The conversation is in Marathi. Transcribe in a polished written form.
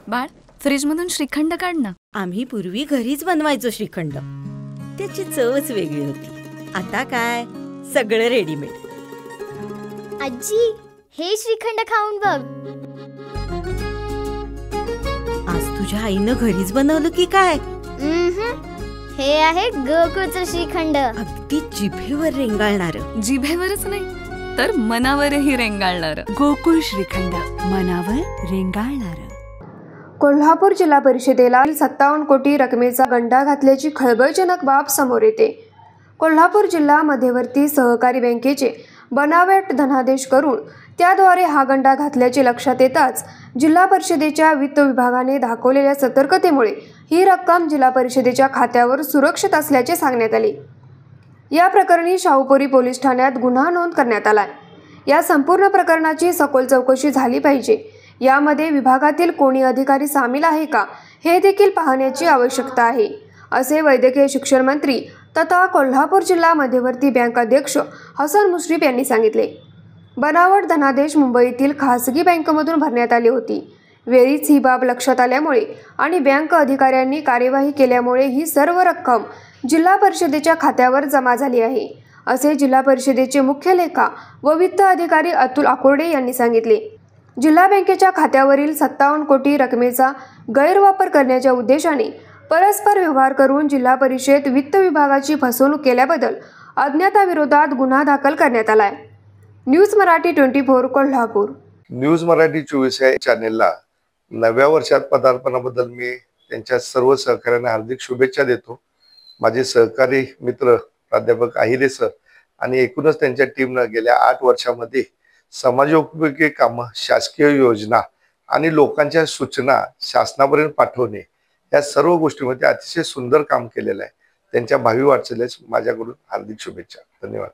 बाळ, फ्रीजमधून श्रीखंड काढ ना. आम्ही पूर्वी घरीच बनवायचो श्रीखंड. त्याची चवच वेगळी होती. आता काय सगळं रेडीमेड. आजी, हे श्रीखंड खाऊन बघ. आज तुझ्या आईनं घरीच बनवलं की काय? हे आहे गोकुळचं श्रीखंड. अगदी जिभेवर रेंगाळणार. जिभेवरच नाही तर मनावरही रेंगाळणार. गोकुळ श्रीखंड, मनावर रेंगाळणार. कोल्हापूर जिल्हा परिषदेला 57 कोटी रकमेचा गंडा घातल्याची खळबळजनक बाब समोर येते. कोल्हापूर जिल्हा मध्यवर्ती सहकारी बँकेचे बनावट धनादेश करून त्याद्वारे हा गंडा घातल्याचे लक्षात येताच जिल्हा परिषदेच्या वित्त विभागाने दाखवलेल्या सतर्कतेमुळे ही रक्कम जिल्हा परिषदेच्या खात्यावर सुरक्षित असल्याचे सांगण्यात आले. या प्रकरणी शाहूपुरी पोलीस ठाण्यात गुन्हा नोंद करण्यात आला. या संपूर्ण प्रकरणाची सखोल चौकशी झाली पाहिजे. यामध्ये विभागातील कोणी अधिकारी सामील आहे का हे देखील पाहण्याची आवश्यकता आहे, असे वैद्यकीय शिक्षण मंत्री तथा कोल्हापूर जिल्हा मध्यवर्ती बँक अध्यक्ष हसन मुश्रीफ यांनी सांगितले. बनावट धनादेश मुंबईतील खासगी बँकेमधून भरण्यात आली होती. वेळीच ही बाब लक्षात आल्यामुळे आणि बँक अधिकाऱ्यांनी कार्यवाही केल्यामुळे ही सर्व रक्कम जिल्हा परिषदेच्या खात्यावर जमा झाली आहे, असे जिल्हा परिषदेचे मुख्य लेखा व वित्त अधिकारी अतुल आकुर्डे यांनी सांगितले. जिल्हा बँकेच्या खात्यावरील 57 कोटी रकमेचा गैरवापर करण्याच्या उद्देशाने परस्पर व्यवहार करून जिल्हा परिषद वित्त विभागाची फसवणूक केल्याबद्दल अज्ञाताविरोधात गुन्हा दाखल करण्यात आलाय. न्यूज मराठी 24 कोल्हापूर. न्यूज मराठी 24 या चॅनेलला नव्या वर्षात पदार्पणाबद्दल मी त्यांच्या सर्व सहकाऱ्यांना हार्दिक शुभेच्छा देतो. माझे सहकारी मित्र प्राध्यापक आहिरे सर आणि एकूणच त्यांच्या टीमनं गेल्या 8 वर्षामध्ये समाजोपयोगी कामं, शासकीय योजना आणि लोकांच्या सूचना शासनापर्यंत पाठवणे या सर्व गोष्टींमध्ये अतिशय सुंदर काम केलेलं आहे. त्यांच्या भावी वाटचालीस माझ्याकडून हार्दिक शुभेच्छा. धन्यवाद.